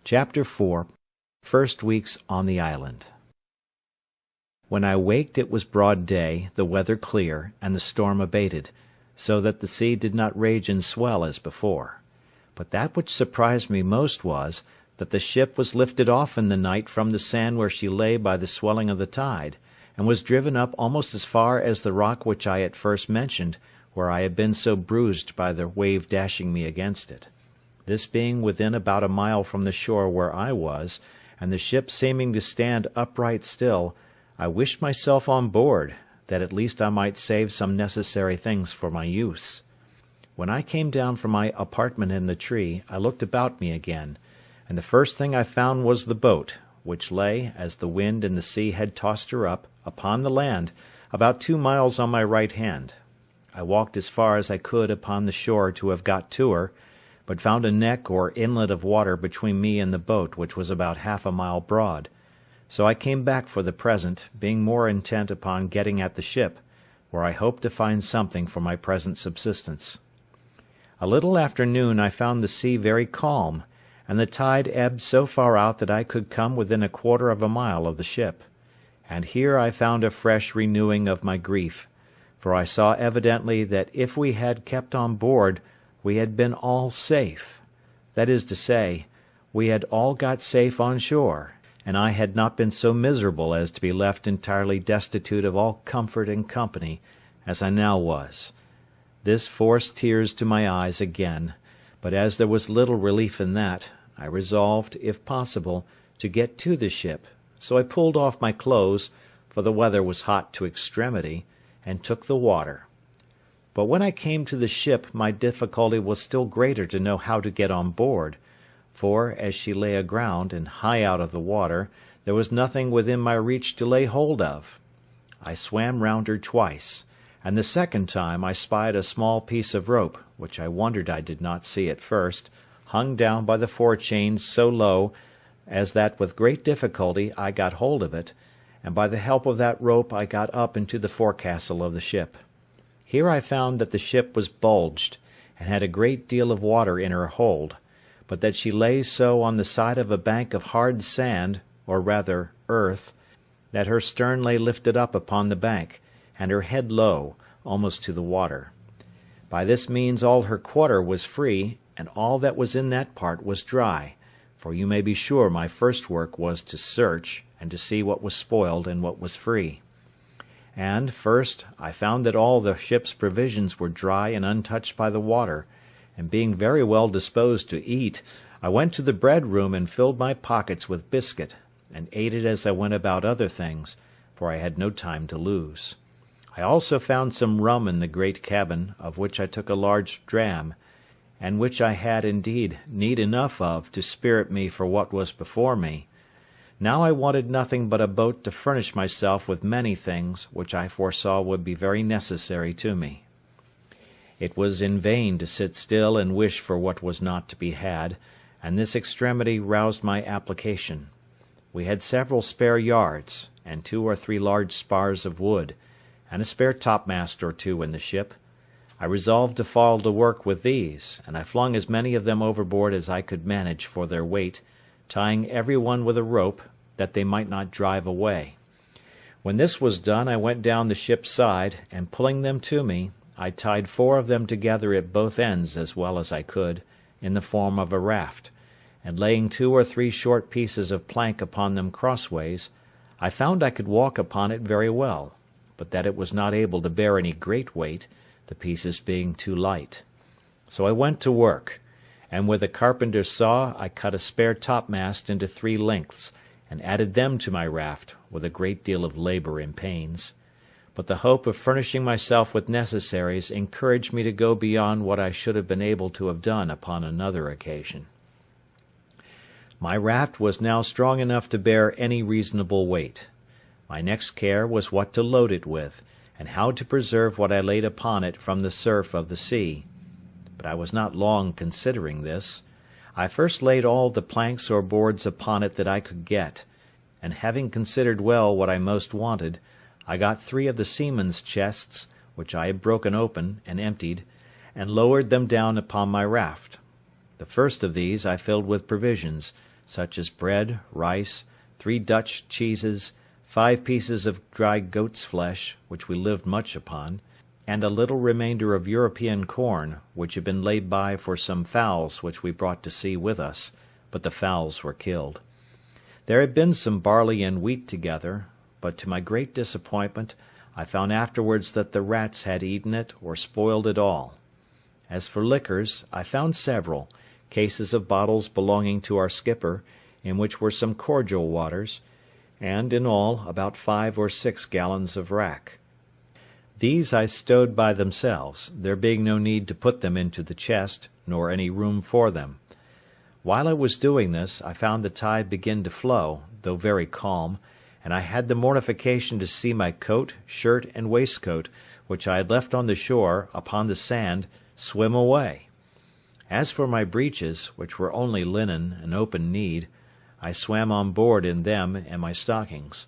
Chapter 4. First Weeks on the Island. When I waked it was broad day, the weather clear, and the storm abated, so that the sea did not rage and swell as before. But that which surprised me most was, that the ship was lifted off in the night from the sand where she lay by the swelling of the tide, and was driven up almost as far as the rock which I at first mentioned, where I had been so bruised by the wave dashing me against it. This being within about a mile from the shore where I was, and the ship seeming to stand upright still, I wished myself on board, that at least I might save some necessary things for my use. When I came down from my apartment in the tree, I looked about me again, and the first thing I found was the boat, which lay, as the wind and the sea had tossed her up, upon the land, about 2 miles on my right hand. I walked as far as I could upon the shore to have got to her, but found a neck or inlet of water between me and the boat, which was about half a mile broad. So I came back for the present, being more intent upon getting at the ship, where I hoped to find something for my present subsistence. A little after noon I found the sea very calm, and the tide ebbed so far out that I could come within 1/4 of a mile of the ship. And here I found a fresh renewing of my grief, for I saw evidently that if we had kept on board, we had been all safe. That is to say, we had all got safe on shore, and I had not been so miserable as to be left entirely destitute of all comfort and company, as I now was. This forced tears to my eyes again, but as there was little relief in that, I resolved, if possible, to get to the ship, so I pulled off my clothes, for the weather was hot to extremity, and took the water. But when I came to the ship my difficulty was still greater to know how to get on board, for, as she lay aground, and high out of the water, there was nothing within my reach to lay hold of. I swam round her twice, and the second time I spied a small piece of rope, which I wondered I did not see at first, hung down by the forechains so low, as that with great difficulty I got hold of it, and by the help of that rope I got up into the forecastle of the ship. Here I found that the ship was bulged, and had a great deal of water in her hold, but that she lay so on the side of a bank of hard sand, or rather earth, that her stern lay lifted up upon the bank, and her head low, almost to the water. By this means all her quarter was free, and all that was in that part was dry, for you may be sure my first work was to search, and to see what was spoiled and what was free. And, first, I found that all the ship's provisions were dry and untouched by the water, and being very well disposed to eat, I went to the bread-room and filled my pockets with biscuit, and ate it as I went about other things, for I had no time to lose. I also found some rum in the great cabin, of which I took a large dram, and which I had indeed need enough of to spirit me for what was before me. Now I wanted nothing but a boat to furnish myself with many things which I foresaw would be very necessary to me. It was in vain to sit still and wish for what was not to be had, and this extremity roused my application. We had several spare yards, and 2 or 3 large spars of wood, and a spare topmast or 2 in the ship. I resolved to fall to work with these, and I flung as many of them overboard as I could manage for their weight, tying every one with a rope, that they might not drive away. When this was done I went down the ship's side, and pulling them to me, I tied 4 of them together at both ends as well as I could, in the form of a raft, and laying 2 or 3 short pieces of plank upon them crossways, I found I could walk upon it very well, but that it was not able to bear any great weight, the pieces being too light. So I went to work, and with a carpenter's saw I cut a spare topmast into 3 lengths, and added them to my raft, with a great deal of labour and pains. But the hope of furnishing myself with necessaries encouraged me to go beyond what I should have been able to have done upon another occasion. My raft was now strong enough to bear any reasonable weight. My next care was what to load it with, and how to preserve what I laid upon it from the surf of the sea. But I was not long considering this. I first laid all the planks or boards upon it that I could get, and having considered well what I most wanted, I got 3 of the seamen's chests, which I had broken open and emptied, and lowered them down upon my raft. The first of these I filled with provisions, such as bread, rice, 3 Dutch cheeses, 5 pieces of dry goat's flesh, which we lived much upon, and a little remainder of European corn, which had been laid by for some fowls which we brought to sea with us, but the fowls were killed. There had been some barley and wheat together, but to my great disappointment I found afterwards that the rats had eaten it or spoiled it all. As for liquors, I found several, cases of bottles belonging to our skipper, in which were some cordial waters, and in all about 5 or 6 gallons of rack. These I stowed by themselves, there being no need to put them into the chest, nor any room for them. While I was doing this, I found the tide begin to flow, though very calm, and I had the mortification to see my coat, shirt, and waistcoat, which I had left on the shore, upon the sand, swim away. As for my breeches, which were only linen and open kneed, I swam on board in them and my stockings.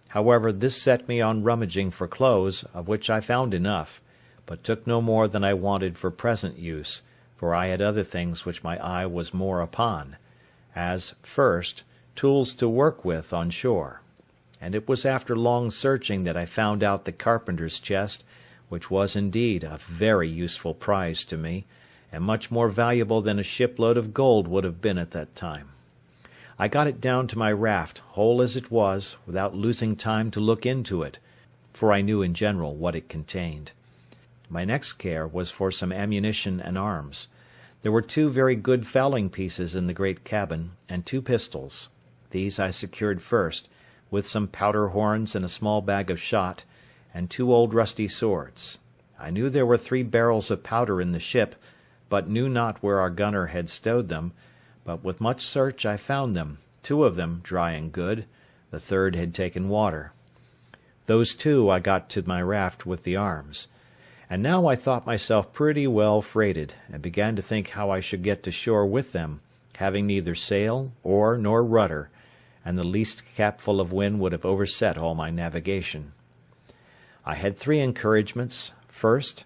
However, this set me on rummaging for clothes, of which I found enough, but took no more than I wanted for present use, for I had other things which my eye was more upon, as, first, tools to work with on shore. And it was after long searching that I found out the carpenter's chest, which was indeed a very useful prize to me, and much more valuable than a shipload of gold would have been at that time. I got it down to my raft, whole as it was, without losing time to look into it, for I knew in general what it contained. My next care was for some ammunition and arms. There were 2 very good fowling pieces in the great cabin, and 2 pistols. These I secured first, with some powder horns and a small bag of shot, and 2 old rusty swords. I knew there were 3 barrels of powder in the ship, but knew not where our gunner had stowed them, but with much search I found them, 2 of them dry and good, the 3rd had taken water. Those 2 I got to my raft with the arms. And now I thought myself pretty well freighted, and began to think how I should get to shore with them, having neither sail, oar, nor rudder, and the least capful of wind would have overset all my navigation. I had 3 encouragements. First,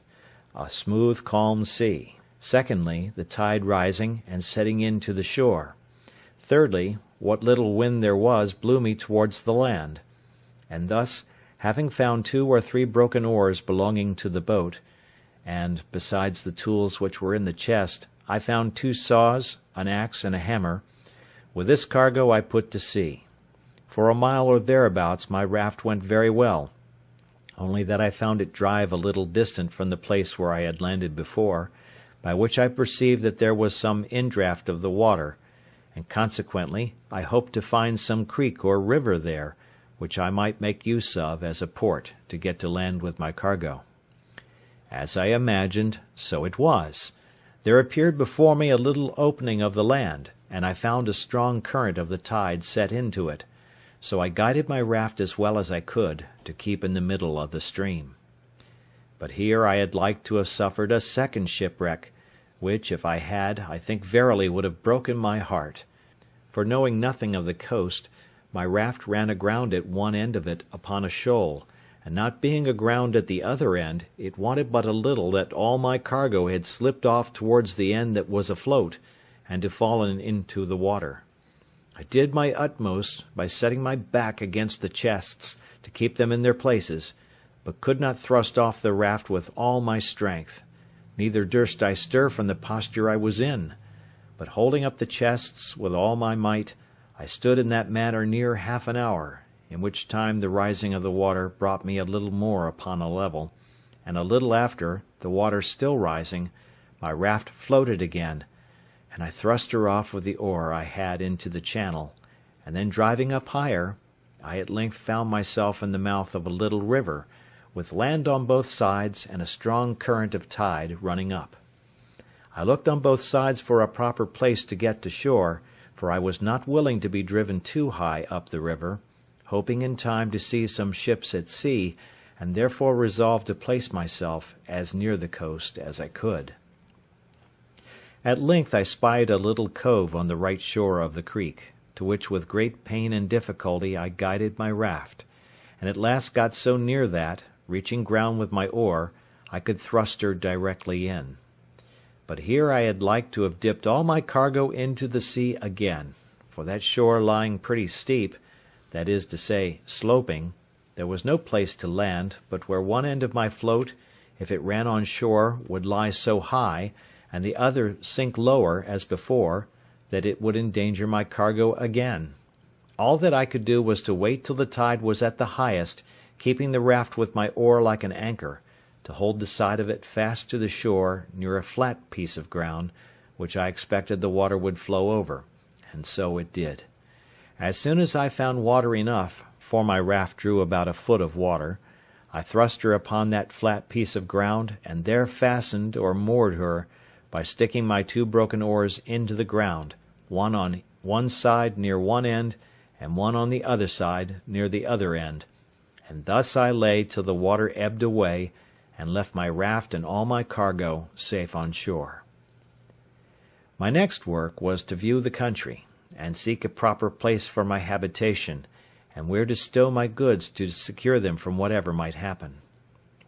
a smooth, calm sea. Secondly, the tide rising and setting in to the shore. Thirdly, what little wind there was blew me towards the land. And thus, having found 2 or 3 broken oars belonging to the boat, and, besides the tools which were in the chest, I found 2 saws, an axe, and a hammer, with this cargo I put to sea. For a mile or thereabouts my raft went very well, only that I found it drive a little distant from the place where I had landed before, by which I perceived that there was some indraft of the water, and consequently I hoped to find some creek or river there, which I might make use of as a port to get to land with my cargo. As I imagined, so it was. There appeared before me a little opening of the land, and I found a strong current of the tide set into it, so I guided my raft as well as I could to keep in the middle of the stream. But here I had like to have suffered a second shipwreck, which, if I had, I think verily would have broken my heart. For knowing nothing of the coast, my raft ran aground at one end of it upon a shoal, and not being aground at the other end, it wanted but a little that all my cargo had slipped off towards the end that was afloat, and to fallen into the water. I did my utmost, by setting my back against the chests, to keep them in their places, but could not thrust off the raft with all my strength, neither durst I stir from the posture I was in, but holding up the chests with all my might, I stood in that manner near half an hour, in which time the rising of the water brought me a little more upon a level, and a little after, the water still rising, my raft floated again, and I thrust her off with the oar I had into the channel, and then driving up higher, I at length found myself in the mouth of a little river, with land on both sides and a strong current of tide running up. I looked on both sides for a proper place to get to shore, for I was not willing to be driven too high up the river, hoping in time to see some ships at sea, and therefore resolved to place myself as near the coast as I could. At length I spied a little cove on the right shore of the creek, to which with great pain and difficulty I guided my raft, and at last got so near that, reaching ground with my oar, I could thrust her directly in. But here I had like to have dipped all my cargo into the sea again, for that shore lying pretty steep, that is to say, sloping, there was no place to land but where one end of my float, if it ran on shore, would lie so high, and the other sink lower, as before, that it would endanger my cargo again. All that I could do was to wait till the tide was at the highest, keeping the raft with my oar like an anchor, to hold the side of it fast to the shore near a flat piece of ground, which I expected the water would flow over, and so it did. As soon as I found water enough, for my raft drew about a foot of water, I thrust her upon that flat piece of ground, and there fastened or moored her, by sticking my 2 broken oars into the ground, one on one side near one end, and one on the other side near the other end, and thus I lay till the water ebbed away, and left my raft and all my cargo safe on shore. My next work was to view the country, and seek a proper place for my habitation, and where to stow my goods to secure them from whatever might happen.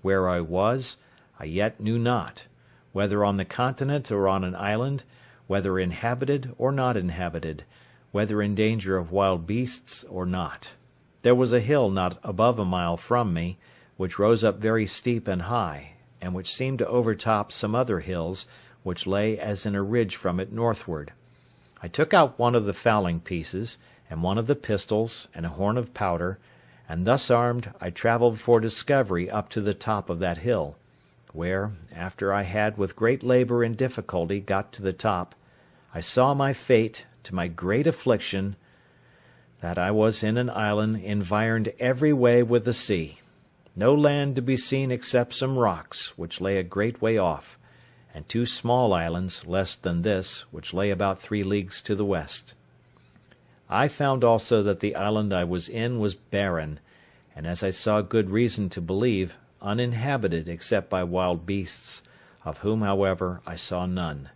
Where I was, I yet knew not, whether on the continent or on an island, whether inhabited or not inhabited, whether in danger of wild beasts or not. There was a hill not above a mile from me, which rose up very steep and high, and which seemed to overtop some other hills, which lay as in a ridge from it northward. I took out one of the fowling pieces, and one of the pistols, and a horn of powder, and thus armed I travelled for discovery up to the top of that hill, where, after I had with great labour and difficulty got to the top, I saw my fate, to my great affliction, that I was in an island environed every way with the sea, no land to be seen except some rocks, which lay a great way off, and 2 small islands less than this, which lay about 3 leagues to the west. I found also that the island I was in was barren, and, as I saw good reason to believe, uninhabited except by wild beasts, of whom, however, I saw none.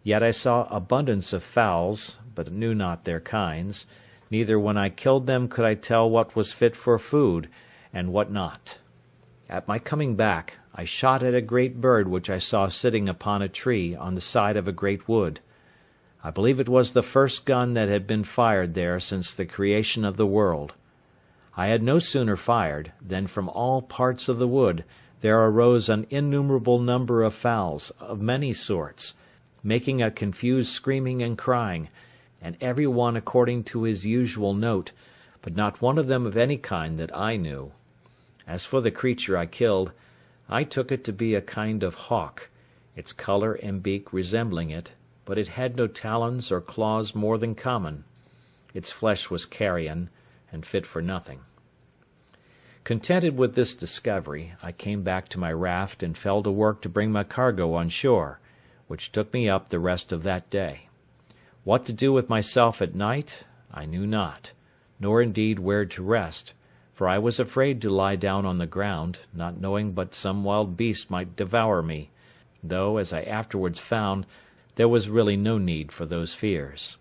Yet I saw abundance of fowls, but knew not their kinds, neither when I killed them could I tell what was fit for food, and what not. At my coming back, I shot at a great bird which I saw sitting upon a tree on the side of a great wood. I believe it was the first gun that had been fired there since the creation of the world. I had no sooner fired, than from all parts of the wood there arose an innumerable number of fowls, of many sorts, making a confused screaming and crying, and every one according to his usual note, but not one of them of any kind that I knew. As for the creature I killed, I took it to be a kind of hawk, its colour and beak resembling it, but it had no talons or claws more than common. Its flesh was carrion, and fit for nothing. Contented with this discovery, I came back to my raft and fell to work to bring my cargo on shore, which took me up the rest of that day. What to do with myself at night, I knew not, nor indeed where to rest, for I was afraid to lie down on the ground, not knowing but some wild beast might devour me, though, as I afterwards found, there was really no need for those fears.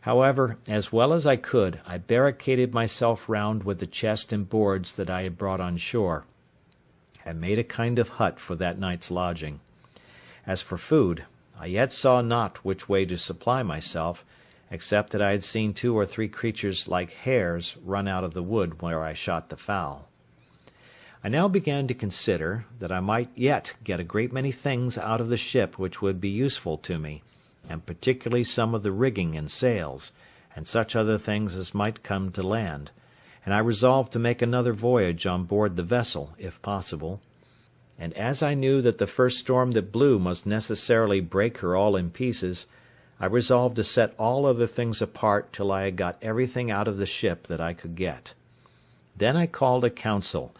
However, as well as I could, I barricaded myself round with the chest and boards that I had brought on shore, and made a kind of hut for that night's lodging. As for food, I yet saw not which way to supply myself, except that I had seen 2 or 3 creatures like hares run out of the wood where I shot the fowl. I now began to consider that I might yet get a great many things out of the ship which would be useful to me, and particularly some of the rigging and sails, and such other things as might come to land, and I resolved to make another voyage on board the vessel, if possible. And as I knew that the first storm that blew must necessarily break her all in pieces, I resolved to set all other things apart till I had got everything out of the ship that I could get. Then I called a council,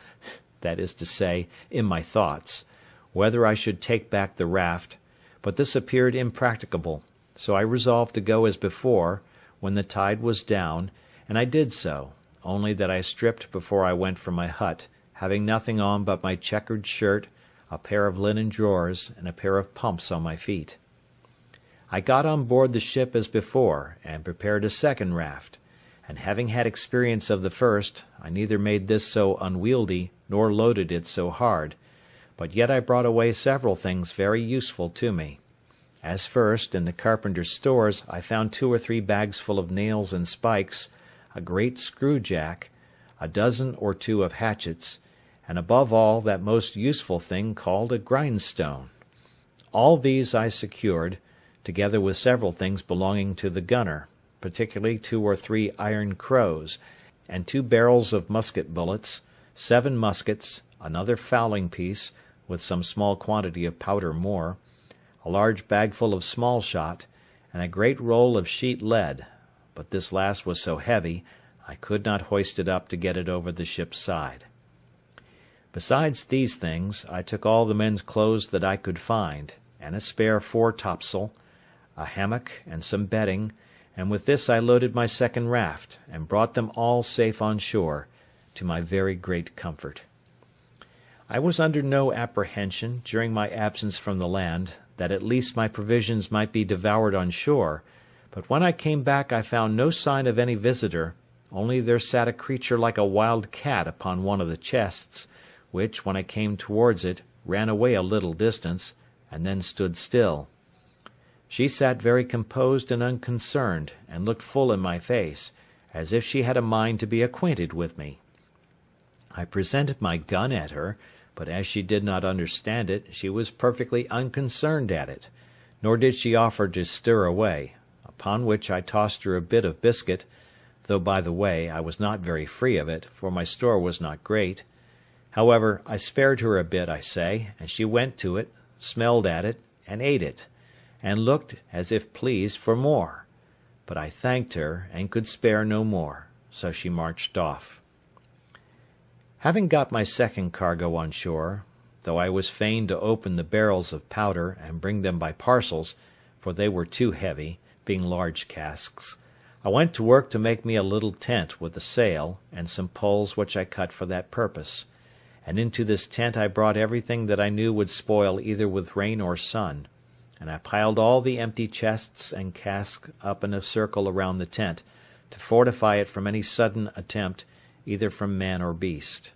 that is to say, in my thoughts, whether I should take back the raft, but this appeared impracticable, so I resolved to go as before, when the tide was down, and I did so, only that I stripped before I went from my hut, having nothing on but my checkered shirt, a pair of linen drawers, and a pair of pumps on my feet. I got on board the ship as before, and prepared a second raft, and having had experience of the first, I neither made this so unwieldy, nor loaded it so hard, but yet I brought away several things very useful to me, As first, in the carpenter's stores, I found 2 or 3 bags full of nails and spikes, a great screw-jack, a dozen or 2 of hatchets, and above all that most useful thing called a grindstone. All these I secured, together with several things belonging to the gunner, particularly 2 or 3 iron crows, and 2 barrels of musket bullets, 7 muskets, another fowling piece, with some small quantity of powder more, a large bagful of small shot, and a great roll of sheet lead, but this last was so heavy I could not hoist it up to get it over the ship's side. Besides these things, I took all the men's clothes that I could find, and a spare foretopsail, a hammock, and some bedding, and with this I loaded my second raft, and brought them all safe on shore, to my very great comfort. I was under no apprehension, during my absence from the land, that at least my provisions might be devoured on shore, but when I came back I found no sign of any visitor, only there sat a creature like a wild cat upon one of the chests, which, when I came towards it, ran away a little distance, and then stood still. She sat very composed and unconcerned, and looked full in my face, as if she had a mind to be acquainted with me. I presented my gun at her, but as she did not understand it, she was perfectly unconcerned at it, nor did she offer to stir away, upon which I tossed her a bit of biscuit, though, by the way, I was not very free of it, for my store was not great. However, I spared her a bit, I say, and she went to it, smelled at it, and ate it, and looked as if pleased for more. But I thanked her, and could spare no more, so she marched off. Having got my second cargo on shore, though I was fain to open the barrels of powder and bring them by parcels, for they were too heavy, being large casks, I went to work to make me a little tent with a sail, and some poles which I cut for that purpose, and into this tent I brought everything that I knew would spoil either with rain or sun, and I piled all the empty chests and casks up in a circle around the tent, to fortify it from any sudden attempt, either from man or beast.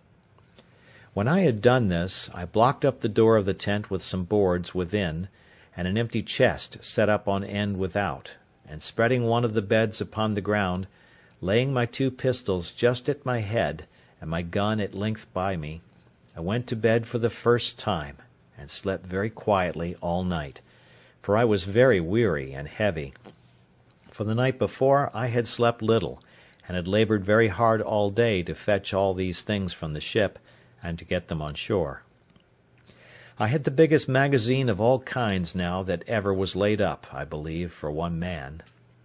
When I had done this, I blocked up the door of the tent with some boards within, and an empty chest set up on end without, and spreading one of the beds upon the ground, laying my 2 pistols just at my head, and my gun at length by me, I went to bed for the first time, and slept very quietly all night, for I was very weary and heavy. For the night before I had slept little, and had laboured very hard all day to fetch all these things from the ship, and to get them on shore. I had the biggest magazine of all kinds now that ever was laid up, I believe, for one man.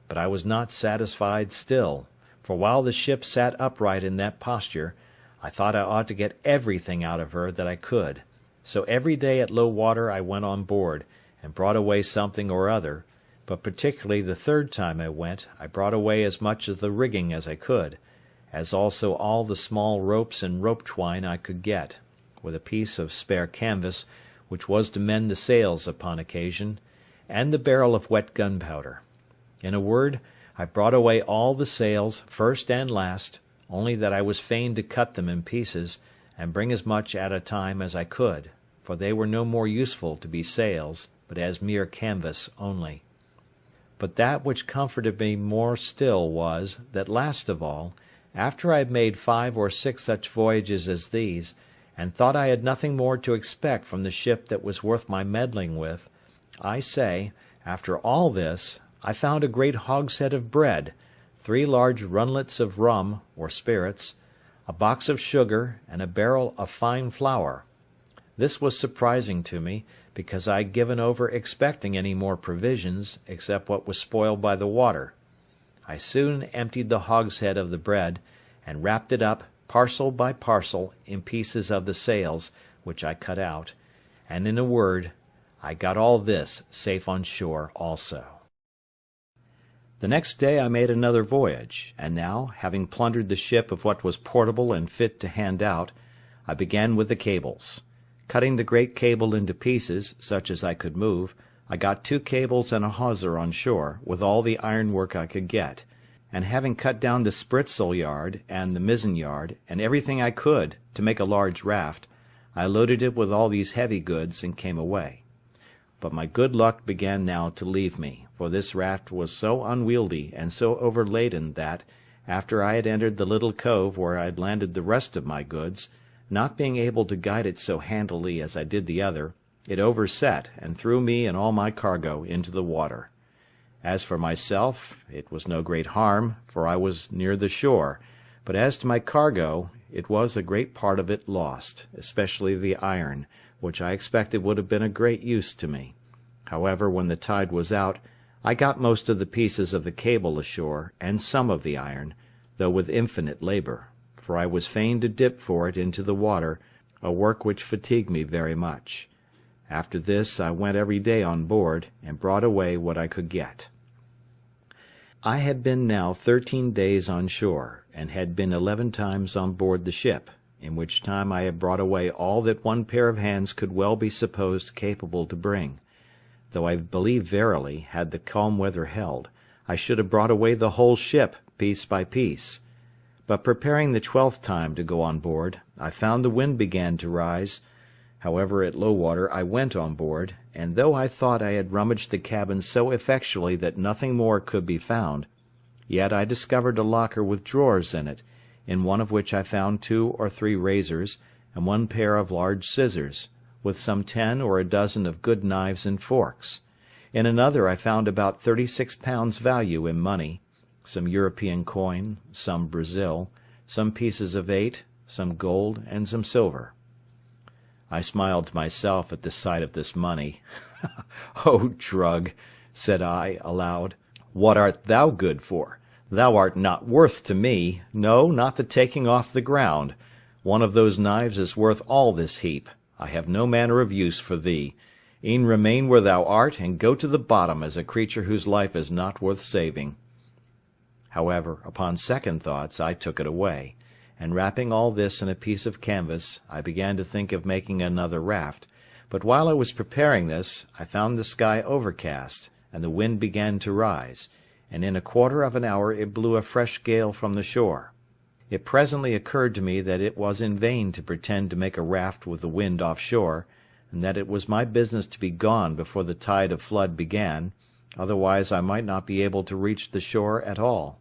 But I was not satisfied still, for while the ship sat upright in that posture, I thought I ought to get everything out of her that I could. So every day at low water I went on board, and brought away something or other, but particularly the third time I went, I brought away as much of the rigging as I could, as also all the small ropes and rope twine I could get, with a piece of spare canvas, which was to mend the sails upon occasion, and the barrel of wet gunpowder. In a word, I brought away all the sails, first and last, only that I was fain to cut them in pieces, and bring as much at a time as I could, for they were no more useful to be sails, but as mere canvas only. But that which comforted me more still was, that last of all, after I had made 5 or 6 such voyages as these, and thought I had nothing more to expect from the ship that was worth my meddling with, I say, after all this, I found a great hogshead of bread, 3 large runlets of rum, or spirits, a box of sugar, and a barrel of fine flour. This was surprising to me, because I had given over expecting any more provisions, except what was spoiled by the water. I soon emptied the hogshead of the bread, and wrapped it up, parcel by parcel, in pieces of the sails, which I cut out, and in a word, I got all this safe on shore also. The next day I made another voyage, and now, having plundered the ship of what was portable and fit to hand out, I began with the cables. Cutting the great cable into pieces, such as I could move, I got 2 cables and a hawser on shore, with all the ironwork I could get, and having cut down the spritsail yard and the mizzen yard, and everything I could, to make a large raft, I loaded it with all these heavy goods, and came away. But my good luck began now to leave me, for this raft was so unwieldy and so overladen that, after I had entered the little cove where I had landed the rest of my goods, not being able to guide it so handily as I did the other, it overset and threw me and all my cargo into the water. As for myself, it was no great harm, for I was near the shore, but as to my cargo, it was a great part of it lost, especially the iron, which I expected would have been of great use to me. However, when the tide was out, I got most of the pieces of the cable ashore, and some of the iron, though with infinite labour, for I was fain to dip for it into the water, a work which fatigued me very much. After this I went every day on board, and brought away what I could get. I had been now 13 days on shore, and had been 11 times on board the ship, in which time I had brought away all that one pair of hands could well be supposed capable to bring, though I believe verily, had the calm weather held, I should have brought away the whole ship, piece by piece. But preparing the 12th time to go on board, I found the wind began to rise. However, at low water I went on board, and though I thought I had rummaged the cabin so effectually that nothing more could be found, yet I discovered a locker with drawers in it, in one of which I found 2 or 3 razors, and 1 pair of large scissors, with some 10 or a dozen of good knives and forks. In another I found about 36 pounds value in money, some European coin, some Brazil, some pieces of 8, some gold, and some silver. I smiled to myself at the sight of this money. "O drug," said I aloud, "what art thou good for? Thou art not worth to me, no, not the taking off the ground. One of those knives is worth all this heap. I have no manner of use for thee. E'en remain where thou art, and go to the bottom as a creature whose life is not worth saving." However, upon second thoughts, I took it away, and wrapping all this in a piece of canvas, I began to think of making another raft, but while I was preparing this, I found the sky overcast, and the wind began to rise, and in a quarter of an hour it blew a fresh gale from the shore. It presently occurred to me that it was in vain to pretend to make a raft with the wind offshore, and that it was my business to be gone before the tide of flood began, otherwise I might not be able to reach the shore at all.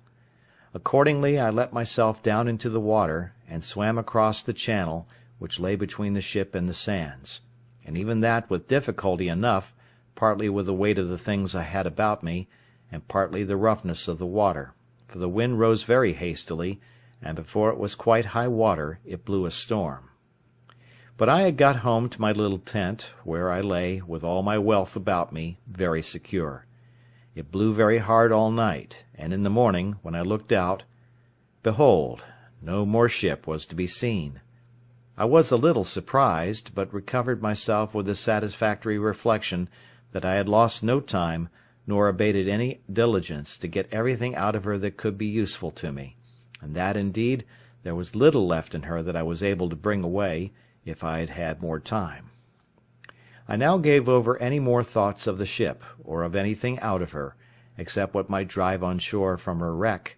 Accordingly I let myself down into the water, and swam across the channel, which lay between the ship and the sands, and even that with difficulty enough, partly with the weight of the things I had about me, and partly the roughness of the water, for the wind rose very hastily, and before it was quite high water it blew a storm. But I had got home to my little tent, where I lay, with all my wealth about me, very secure. It blew very hard all night, and in the morning, when I looked out, behold, no more ship was to be seen. I was a little surprised, but recovered myself with the satisfactory reflection that I had lost no time, nor abated any diligence to get everything out of her that could be useful to me, and that, indeed, there was little left in her that I was able to bring away, if I had had more time. I now gave over any more thoughts of the ship, or of anything out of her, except what might drive on shore from her wreck,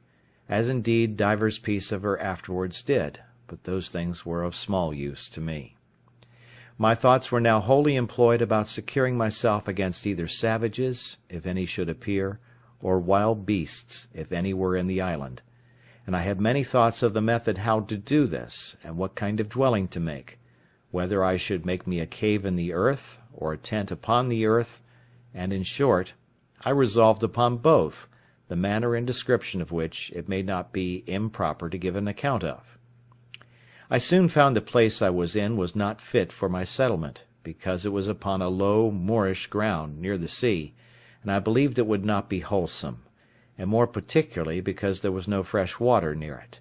as indeed divers pieces of her afterwards did, but those things were of small use to me. My thoughts were now wholly employed about securing myself against either savages, if any should appear, or wild beasts, if any were in the island, and I had many thoughts of the method how to do this, and what kind of dwelling to make, whether I should make me a cave in the earth, or a tent upon the earth, and, in short, I resolved upon both, the manner and description of which it may not be improper to give an account of. I soon found the place I was in was not fit for my settlement, because it was upon a low moorish ground near the sea, and I believed it would not be wholesome, and more particularly because there was no fresh water near it.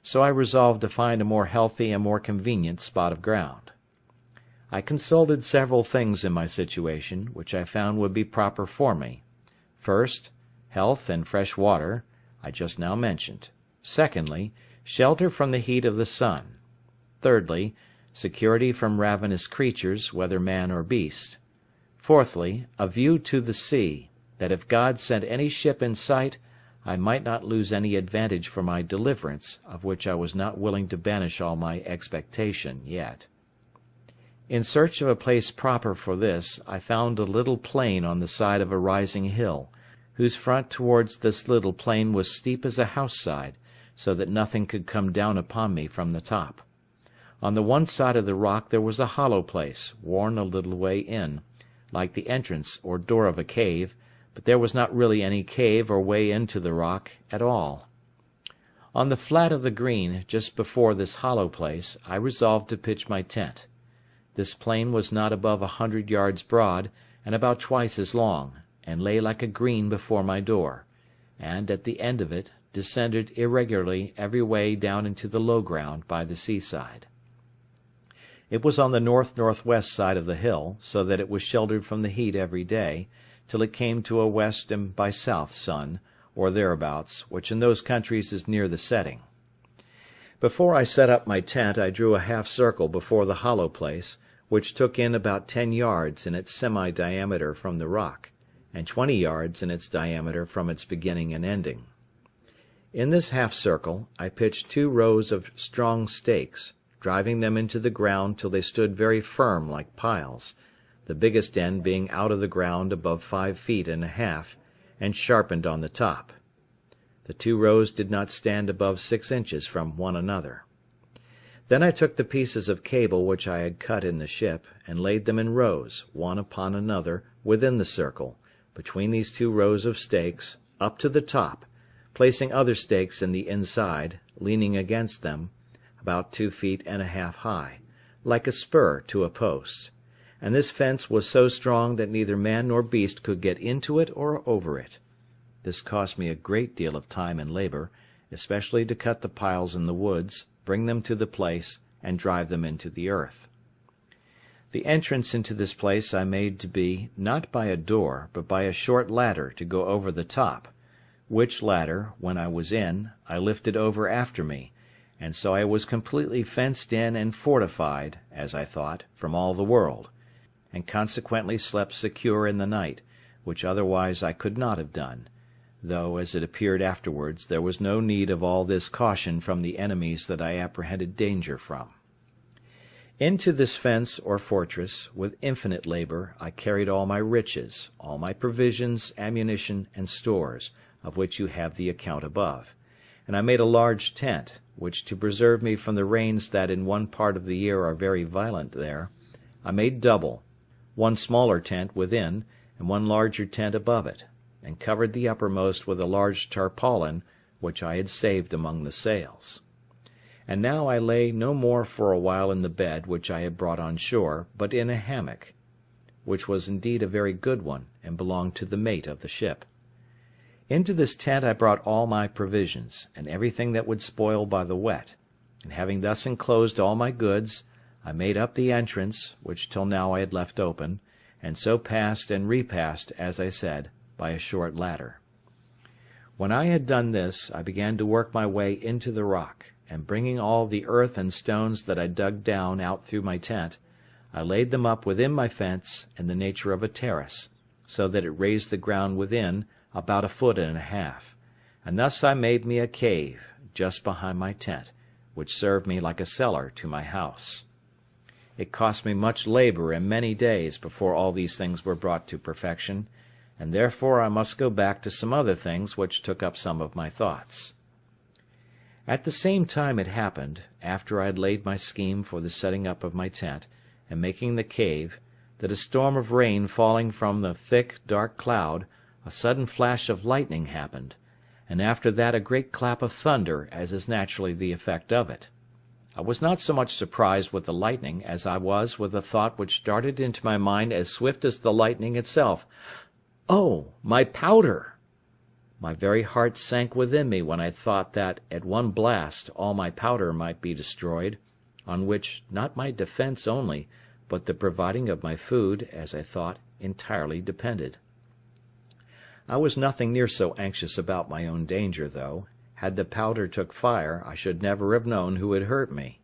So I resolved to find a more healthy and more convenient spot of ground. I consulted several things in my situation, which I found would be proper for me. First, health and fresh water, I just now mentioned. Secondly, shelter from the heat of the sun. Thirdly, security from ravenous creatures, whether man or beast. Fourthly, a view to the sea, that if God sent any ship in sight, I might not lose any advantage for my deliverance, of which I was not willing to banish all my expectation yet. In search of a place proper for this, I found a little plain on the side of a rising hill, whose front towards this little plain was steep as a house-side, so that nothing could come down upon me from the top. On the one side of the rock there was a hollow place, worn a little way in, like the entrance or door of a cave, but there was not really any cave or way into the rock at all. On the flat of the green, just before this hollow place, I resolved to pitch my tent. This plain was not above 100 yards broad, and about twice as long, and lay like a green before my door, and, at the end of it, descended irregularly every way down into the low ground by the seaside. It was on the north-northwest side of the hill, so that it was sheltered from the heat every day, till it came to a west and by south sun, or thereabouts, which in those countries is near the setting. Before I set up my tent I drew a half-circle before the hollow place, which took in about 10 yards in its semi-diameter from the rock, and 20 yards in its diameter from its beginning and ending. In this half-circle I pitched 2 rows of strong stakes, driving them into the ground till they stood very firm like piles, the biggest end being out of the ground above 5 feet and a half, and sharpened on the top. The 2 rows did not stand above 6 inches from one another. Then I took the pieces of cable which I had cut in the ship, and laid them in rows, one upon another, within the circle, between these 2 rows of stakes, up to the top, placing other stakes in the inside, leaning against them, about 2 feet and a half high, like a spur to a post, and this fence was so strong that neither man nor beast could get into it or over it. This cost me a great deal of time and labour, especially to cut the piles in the woods, bring them to the place, and drive them into the earth. The entrance into this place I made to be, not by a door, but by a short ladder to go over the top, which ladder, when I was in, I lifted over after me, and so I was completely fenced in and fortified, as I thought, from all the world, and consequently slept secure in the night, which otherwise I could not have done, though, as it appeared afterwards, there was no need of all this caution from the enemies that I apprehended danger from. Into this fence or fortress, with infinite labour, I carried all my riches, all my provisions, ammunition, and stores, of which you have the account above, and I made a large tent, which, to preserve me from the rains that in one part of the year are very violent there, I made double, 1 smaller tent within, and 1 larger tent above it, and covered the uppermost with a large tarpaulin, which I had saved among the sails. And now I lay no more for a while in the bed which I had brought on shore, but in a hammock, which was indeed a very good one, and belonged to the mate of the ship. Into this tent I brought all my provisions, and everything that would spoil by the wet, and having thus enclosed all my goods, I made up the entrance, which till now I had left open, and so passed and repassed, as I said, by a short ladder. When I had done this, I began to work my way into the rock, and bringing all the earth and stones that I dug down out through my tent, I laid them up within my fence in the nature of a terrace, so that it raised the ground within about 1.5 feet, and thus I made me a cave just behind my tent, which served me like a cellar to my house. It cost me much labour and many days before all these things were brought to perfection, and therefore I must go back to some other things which took up some of my thoughts. At the same time it happened, after I had laid my scheme for the setting up of my tent, and making the cave, that a storm of rain falling from the thick, dark cloud, a sudden flash of lightning happened, and after that a great clap of thunder, as is naturally the effect of it. I was not so much surprised with the lightning as I was with a thought which darted into my mind as swift as the lightning itself. Oh, my powder! My very heart sank within me when I thought that, at one blast, all my powder might be destroyed, on which, not my defence only, but the providing of my food, as I thought, entirely depended. I was nothing near so anxious about my own danger, though, had the powder took fire, I should never have known who had hurt me.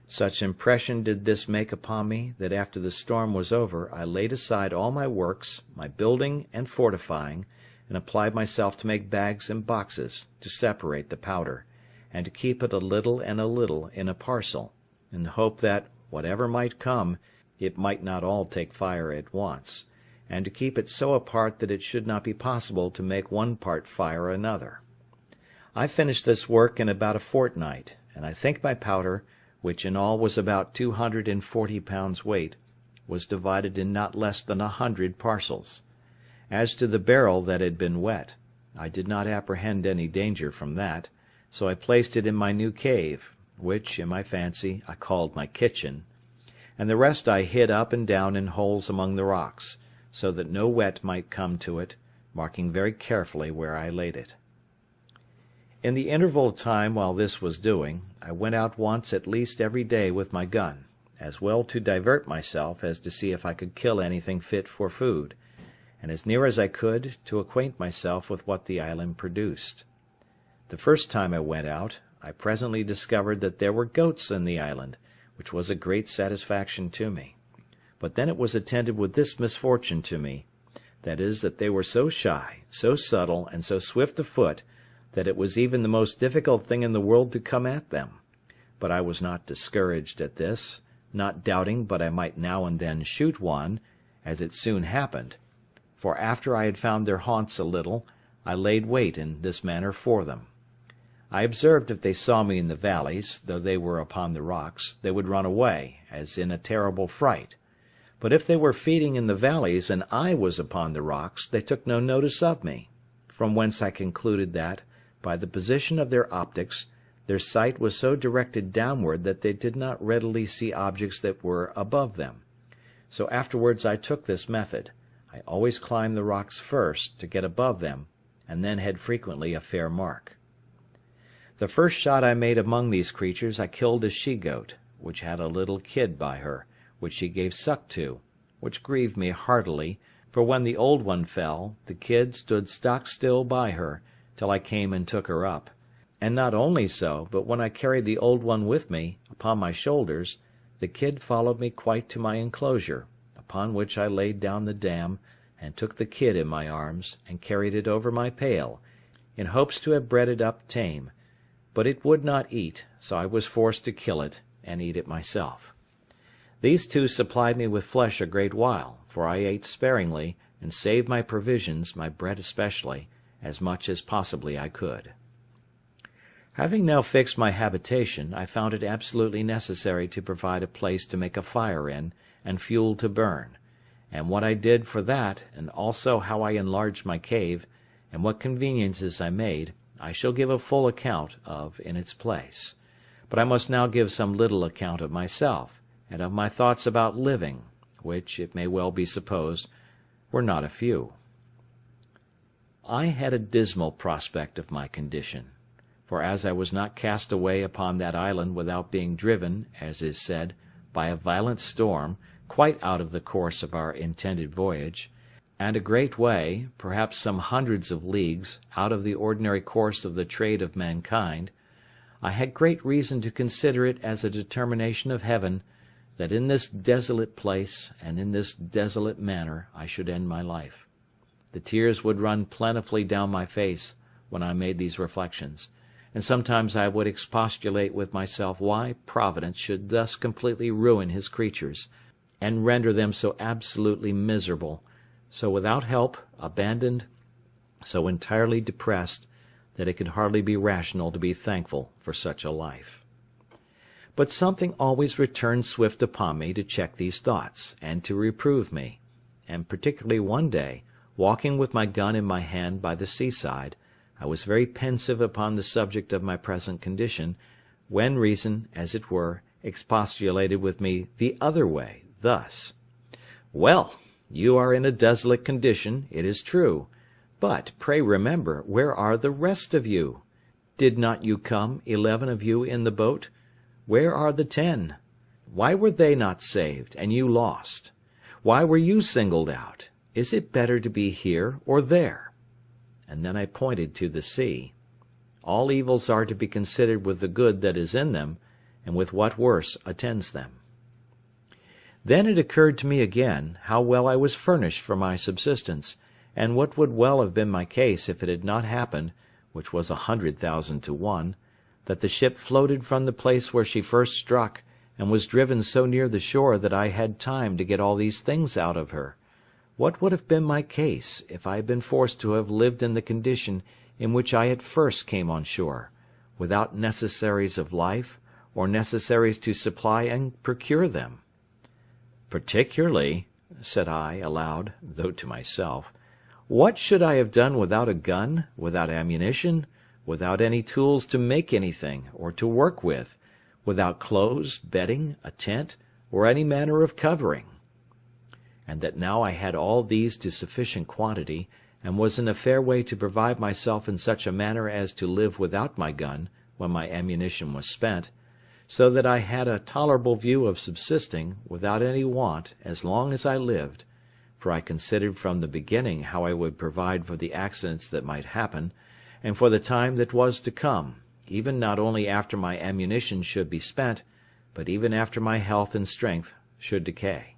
Such impression did this make upon me, that after the storm was over, I laid aside all my works, my building and fortifying, and applied myself to make bags and boxes, to separate the powder, and to keep it a little and a little in a parcel, in the hope that, whatever might come, it might not all take fire at once, and to keep it so apart that it should not be possible to make one part fire another. I finished this work in about a fortnight, and I think my powder, which in all was about 240 pounds weight, was divided in not less than 100 parcels. As to the barrel that had been wet, I did not apprehend any danger from that, so I placed it in my new cave, which, in my fancy, I called my kitchen, and the rest I hid up and down in holes among the rocks, so that no wet might come to it, marking very carefully where I laid it. In the interval of time while this was doing, I went out once at least every day with my gun, as well to divert myself as to see if I could kill anything fit for food, and as near as I could to acquaint myself with what the island produced. The first time I went out, I presently discovered that there were goats in the island, which was a great satisfaction to me. But then it was attended with this misfortune to me, that is, that they were so shy, so subtle, and so swift of foot, that it was even the most difficult thing in the world to come at them. But I was not discouraged at this, not doubting but I might now and then shoot one, as it soon happened, for after I had found their haunts a little, I laid wait in this manner for them. I observed if they saw me in the valleys, though they were upon the rocks, they would run away, as in a terrible fright. But if they were feeding in the valleys, and I was upon the rocks, they took no notice of me, from whence I concluded that, by the position of their optics, their sight was so directed downward that they did not readily see objects that were above them. So afterwards I took this method. I always climbed the rocks first, to get above them, and then had frequently a fair mark. The first shot I made among these creatures I killed a she-goat, which had a little kid by her, which she gave suck to, which grieved me heartily, for when the old one fell, the kid stood stock-still by her, till I came and took her up, and not only so, but when I carried the old one with me, upon my shoulders, the kid followed me quite to my enclosure, upon which I laid down the dam, and took the kid in my arms, and carried it over my pail, in hopes to have bred it up tame, but it would not eat, so I was forced to kill it, and eat it myself. These two supplied me with flesh a great while, for I ate sparingly, and saved my provisions, my bread especially, as much as possibly I could. Having now fixed my habitation, I found it absolutely necessary to provide a place to make a fire in, and fuel to burn, and what I did for that, and also how I enlarged my cave, and what conveniences I made, I shall give a full account of in its place. But I must now give some little account of myself, and of my thoughts about living, which, it may well be supposed, were not a few. I had a dismal prospect of my condition, for as I was not cast away upon that island without being driven, as is said, by a violent storm, quite out of the course of our intended voyage, and a great way, perhaps some hundreds of leagues, out of the ordinary course of the trade of mankind, I had great reason to consider it as a determination of heaven, that in this desolate place, and in this desolate manner, I should end my life. The tears would run plentifully down my face when I made these reflections, and sometimes I would expostulate with myself why Providence should thus completely ruin his creatures, and render them so absolutely miserable, so without help, abandoned, so entirely depressed, that it could hardly be rational to be thankful for such a life. But something always returned swift upon me to check these thoughts, and to reprove me, and particularly one day, walking with my gun in my hand by the seaside, I was very pensive upon the subject of my present condition, when reason, as it were, expostulated with me the other way, thus: "Well, you are in a desolate condition, it is true, but pray remember, where are the rest of you? Did not you come, 11 of you, in the boat? Where are the 10? Why were they not saved, and you lost? Why were you singled out? Is it better to be here or there?" And then I pointed to the sea. All evils are to be considered with the good that is in them, and with what worse attends them. Then it occurred to me again, how well I was furnished for my subsistence, and what would well have been my case if it had not happened, which was 100,000 to 1, that the ship floated from the place where she first struck, and was driven so near the shore that I had time to get all these things out of her. What would have been my case if I had been forced to have lived in the condition in which I at first came on shore, without necessaries of life, or necessaries to supply and procure them? Particularly, said I aloud, though to myself, what should I have done without a gun, without ammunition, without any tools to make anything, or to work with, without clothes, bedding, a tent, or any manner of covering? And that now I had all these to sufficient quantity, and was in a fair way to provide myself in such a manner as to live without my gun, when my ammunition was spent, so that I had a tolerable view of subsisting, without any want, as long as I lived, for I considered from the beginning how I would provide for the accidents that might happen, and for the time that was to come, even not only after my ammunition should be spent, but even after my health and strength should decay.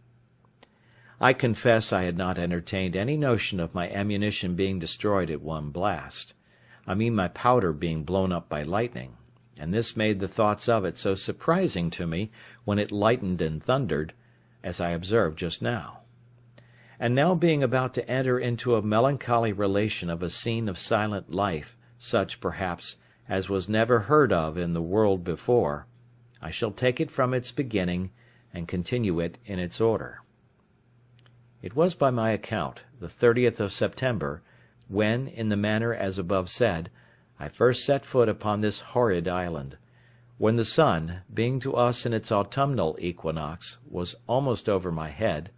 I confess I had not entertained any notion of my ammunition being destroyed at one blast. I mean my powder being blown up by lightning, and this made the thoughts of it so surprising to me when it lightened and thundered, as I observed just now. And now being about to enter into a melancholy relation of a scene of silent life, such, perhaps, as was never heard of in the world before, I shall take it from its beginning, and continue it in its order. It was by my account the 30th of September, when, in the manner as above said, I first set foot upon this horrid island, when the sun, being to us in its autumnal equinox, was almost over my head,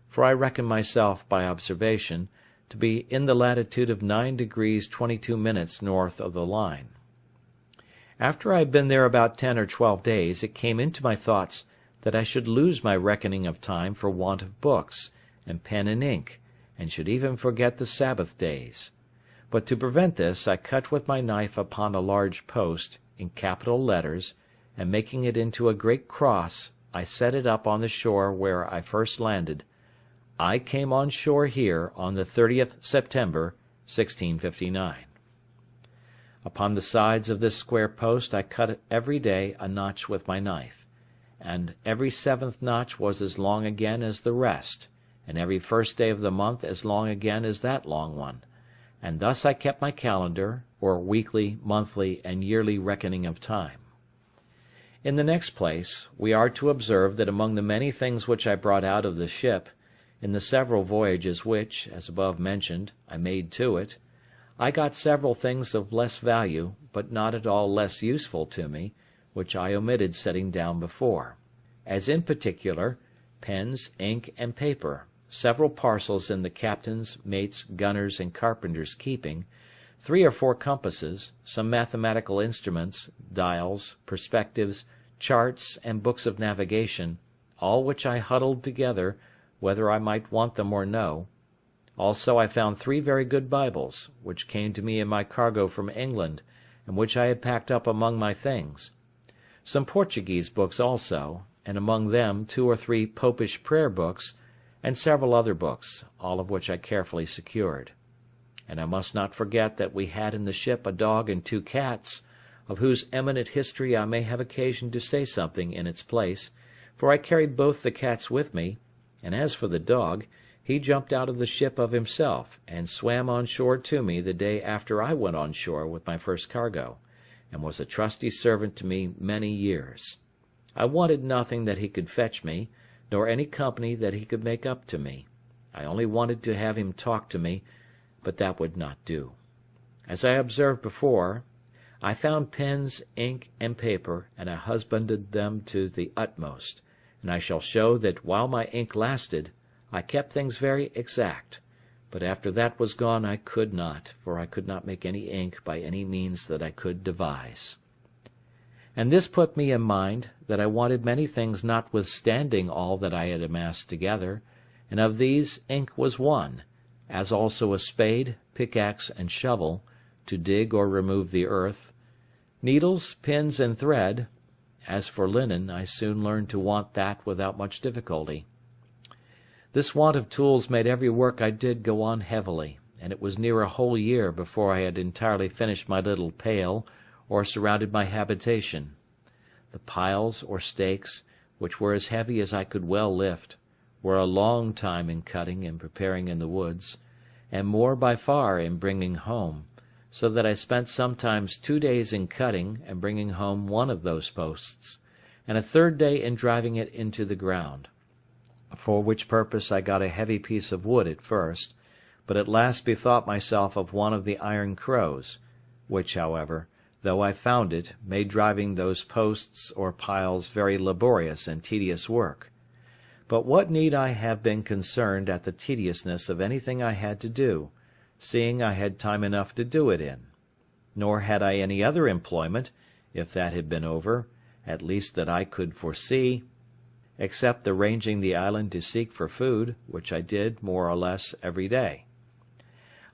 for I reckon myself, by observation, to be in the latitude of 9 degrees 22 minutes north of the line. After I had been there about 10 or 12 days, it came into my thoughts that I should lose my reckoning of time for want of books, and pen and ink, and should even forget the Sabbath days. But to prevent this, I cut with my knife upon a large post, in capital letters, and making it into a great cross, I set it up on the shore where I first landed. I came on shore here on the 30th September, 1659. Upon the sides of this square post I cut every day a notch with my knife, and every 7th notch was as long again as the rest, and every first day of the month as long again as that long one, and thus I kept my calendar, or weekly, monthly, and yearly reckoning of time. In the next place, we are to observe that among the many things which I brought out of the ship, in the several voyages which, as above mentioned, I made to it, I got several things of less value, but not at all less useful to me, which I omitted setting down before, as in particular, pens, ink, and paper, several parcels in the captain's, mate's, gunner's, and carpenter's keeping, 3 or 4 compasses, some mathematical instruments, dials, perspectives, charts, and books of navigation, all which I huddled together, whether I might want them or no. Also I found 3 very good Bibles, which came to me in my cargo from England, and which I had packed up among my things. Some Portuguese books also, and among them 2 or 3 Popish prayer books, and several other books, all of which I carefully secured. And I must not forget that we had in the ship a dog and 2 cats, of whose eminent history I may have occasion to say something in its place, for I carried both the cats with me, and as for the dog, he jumped out of the ship of himself, and swam on shore to me the day after I went on shore with my first cargo, and was a trusty servant to me many years. I wanted nothing that he could fetch me, nor any company that he could make up to me. I only wanted to have him talk to me, but that would not do. As I observed before, I found pens, ink, and paper, and I husbanded them to the utmost, and I shall show that while my ink lasted, I kept things very exact, but after that was gone I could not, for I could not make any ink by any means that I could devise. And this put me in mind that I wanted many things notwithstanding all that I had amassed together, and of these ink was one, as also a spade, pickaxe, and shovel, to dig or remove the earth, needles, pins, and thread. As for linen, I soon learned to want that without much difficulty. This want of tools made every work I did go on heavily, and it was near a whole year before I had entirely finished my little pail, or surrounded my habitation. The piles, or stakes, which were as heavy as I could well lift, were a long time in cutting and preparing in the woods, and more by far in bringing home, so that I spent sometimes 2 days in cutting and bringing home one of those posts, and a third day in driving it into the ground, for which purpose I got a heavy piece of wood at first, but at last bethought myself of one of the iron crows, which, however, though I found it, made driving those posts or piles very laborious and tedious work. But what need I have been concerned at the tediousness of anything I had to do, seeing I had time enough to do it in? Nor had I any other employment, if that had been over, at least that I could foresee, except the ranging the island to seek for food, which I did more or less every day.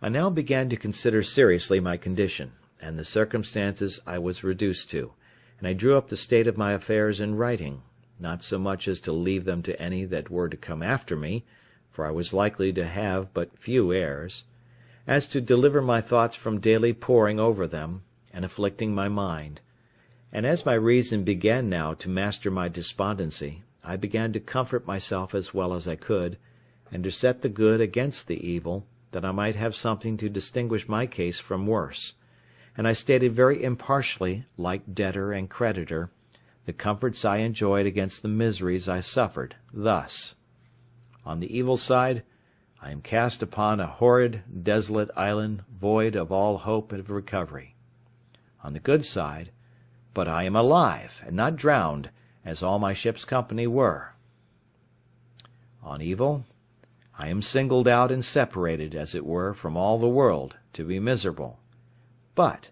I now began to consider seriously my condition, and the circumstances I was reduced to, and I drew up the state of my affairs in writing, not so much as to leave them to any that were to come after me, for I was likely to have but few heirs, as to deliver my thoughts from daily poring over them, and afflicting my mind. And as my reason began now to master my despondency, I began to comfort myself as well as I could, and to set the good against the evil, that I might have something to distinguish my case from worse. And I stated very impartially, like debtor and creditor, the comforts I enjoyed against the miseries I suffered, thus: on the evil side, I am cast upon a horrid, desolate island, void of all hope of recovery. On the good side, but I am alive, and not drowned, as all my ship's company were. On evil, I am singled out and separated, as it were, from all the world, to be miserable. But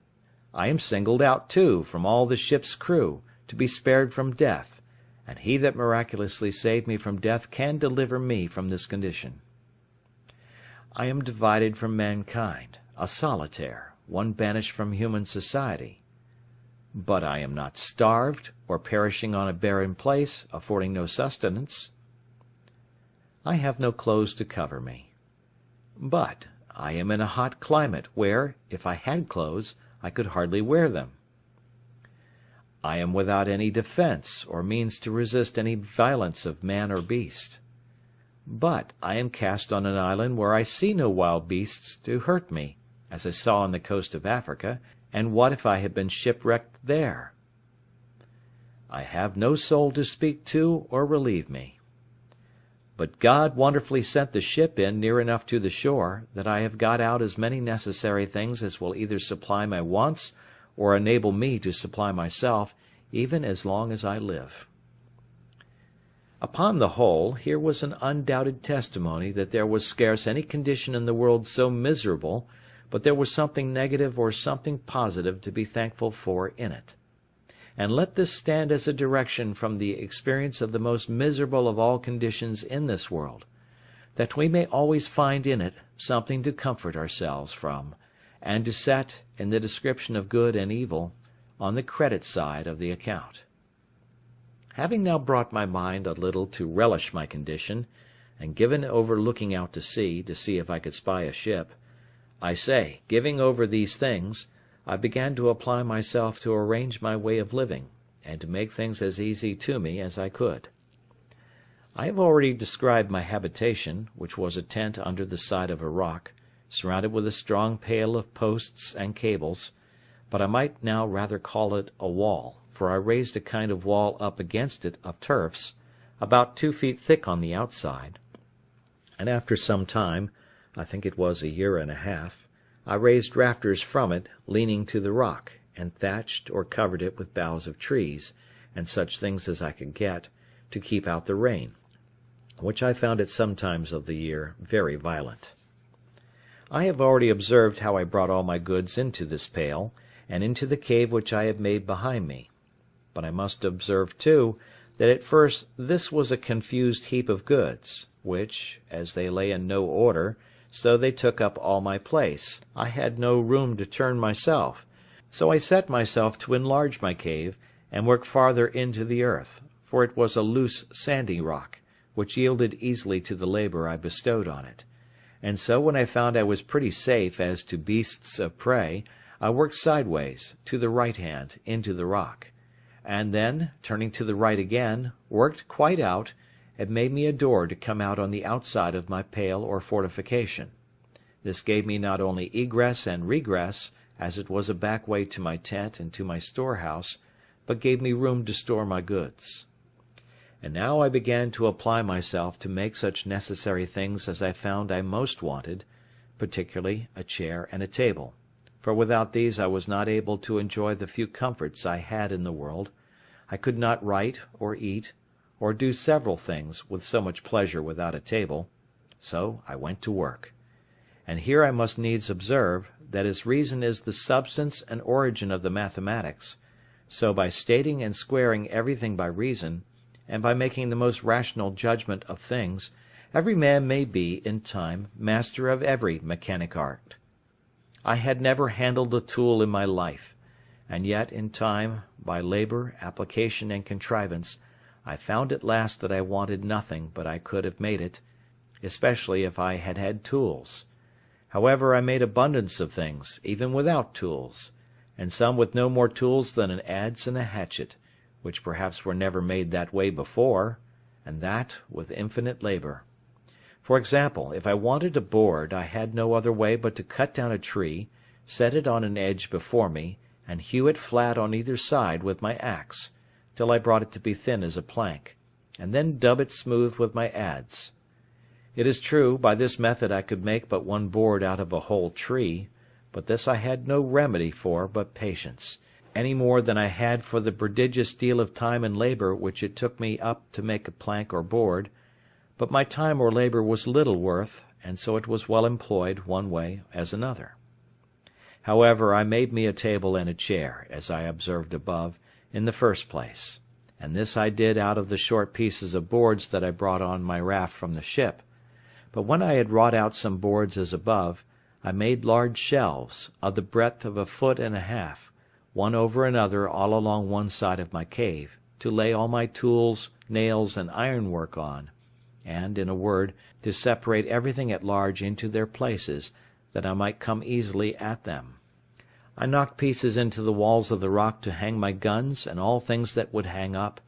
I am singled out, too, from all the ship's crew, to be spared from death, and he that miraculously saved me from death can deliver me from this condition. I am divided from mankind, a solitaire, one banished from human society. But I am not starved, or perishing on a barren place, affording no sustenance. I have no clothes to cover me. But I am in a hot climate, where, if I had clothes, I could hardly wear them. I am without any defence, or means to resist any violence of man or beast. But I am cast on an island where I see no wild beasts to hurt me, as I saw on the coast of Africa, and what if I had been shipwrecked there? I have no soul to speak to or relieve me. But God wonderfully sent the ship in near enough to the shore, that I have got out as many necessary things as will either supply my wants, or enable me to supply myself, even as long as I live. Upon the whole, here was an undoubted testimony that there was scarce any condition in the world so miserable, but there was something negative or something positive to be thankful for in it. And let this stand as a direction from the experience of the most miserable of all conditions in this world, that we may always find in it something to comfort ourselves from, and to set, in the description of good and evil, on the credit side of the account. Having now brought my mind a little to relish my condition, and given over looking out to see if I could spy a ship, I say, giving over these things, I began to apply myself to arrange my way of living, and to make things as easy to me as I could. I have already described my habitation, which was a tent under the side of a rock, surrounded with a strong pale of posts and cables, but I might now rather call it a wall, for I raised a kind of wall up against it of turfs, about 2 feet thick on the outside, and after some time, I think it was a year and a half, I raised rafters from it, leaning to the rock, and thatched or covered it with boughs of trees, and such things as I could get, to keep out the rain, which I found at some times of the year very violent. I have already observed how I brought all my goods into this pail, and into the cave which I had made behind me. But I must observe, too, that at first this was a confused heap of goods, which, as they lay in no order, so they took up all my place. I had no room to turn myself, so I set myself to enlarge my cave, and work farther into the earth, for it was a loose sandy rock, which yielded easily to the labour I bestowed on it. And so when I found I was pretty safe as to beasts of prey, I worked sideways, to the right hand, into the rock, and then, turning to the right again, worked quite out, and made me a door to come out on the outside of my pale or fortification. This gave me not only egress and regress, as it was a back way to my tent and to my storehouse, but gave me room to store my goods. And now I began to apply myself to make such necessary things as I found I most wanted, particularly a chair and a table, for without these I was not able to enjoy the few comforts I had in the world. I could not write or eat, or do several things with so much pleasure without a table, so I went to work. And here I must needs observe, that as reason is the substance and origin of the mathematics, so by stating and squaring everything by reason, and by making the most rational judgment of things, every man may be, in time, master of every mechanic art. I had never handled a tool in my life, and yet, in time, by labour, application, and contrivance, I found at last that I wanted nothing but I could have made it, especially if I had had tools. However, I made abundance of things, even without tools, and some with no more tools than an adze and a hatchet, which perhaps were never made that way before, and that with infinite labour. For example, if I wanted a board, I had no other way but to cut down a tree, set it on an edge before me, and hew it flat on either side with my axe, till I brought it to be thin as a plank, and then dub it smooth with my adze. It is true, by this method I could make but one board out of a whole tree, but this I had no remedy for but patience, any more than I had for the prodigious deal of time and labour which it took me up to make a plank or board, but my time or labour was little worth, and so it was well employed one way as another. However, I made me a table and a chair, as I observed above, in the first place, and this I did out of the short pieces of boards that I brought on my raft from the ship. But when I had wrought out some boards as above, I made large shelves, of the breadth of 1.5 feet, one over another all along one side of my cave, to lay all my tools, nails, and ironwork on, and, in a word, to separate everything at large into their places, that I might come easily at them. I knocked pieces into the walls of the rock to hang my guns and all things that would hang up,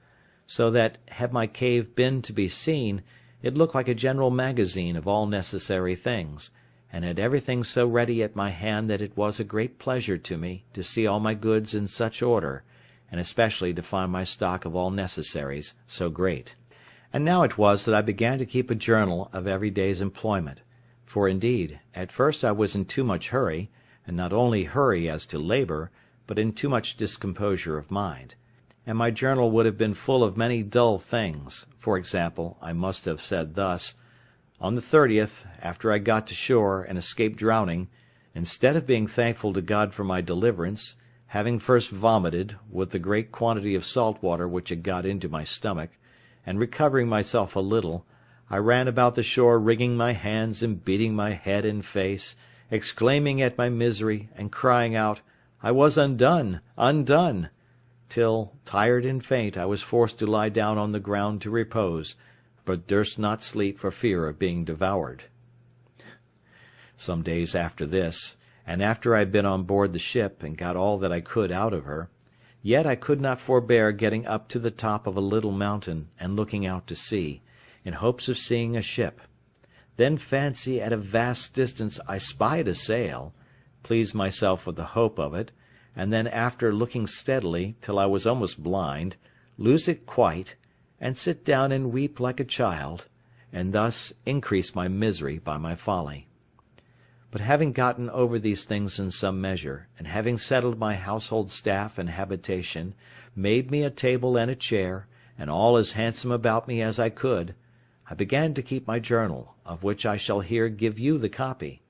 so that, had my cave been to be seen, it looked like a general magazine of all necessary things, and had everything so ready at my hand that it was a great pleasure to me to see all my goods in such order, and especially to find my stock of all necessaries so great. And now it was that I began to keep a journal of every day's employment, for indeed, at first I was in too much hurry, and not only hurry as to labour, but in too much discomposure of mind, and my journal would have been full of many dull things. For example, I must have said thus: on the 30th, after I got to shore and escaped drowning, instead of being thankful to God for my deliverance, having first vomited, with the great quantity of salt water which had got into my stomach, and recovering myself a little, I ran about the shore wringing my hands and beating my head and face, exclaiming at my misery, and crying out, I was undone, undone, till, tired and faint, I was forced to lie down on the ground to repose, but durst not sleep for fear of being devoured. Some days after this, and after I had been on board the ship, and got all that I could out of her, yet I could not forbear getting up to the top of a little mountain, and looking out to sea, in hopes of seeing a ship. Then fancy at a vast distance I spied a sail, pleased myself with the hope of it, and then after looking steadily, till I was almost blind, lose it quite, and sit down and weep like a child, and thus increase my misery by my folly. But having gotten over these things in some measure, and having settled my household staff and habitation, made me a table and a chair, and all as handsome about me as I could, I began to keep my journal, of which I shall here give you the copy,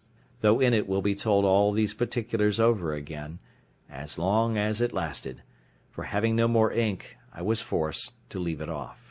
though in it will be told all these particulars over again, as long as it lasted, for having no more ink, I was forced to leave it off.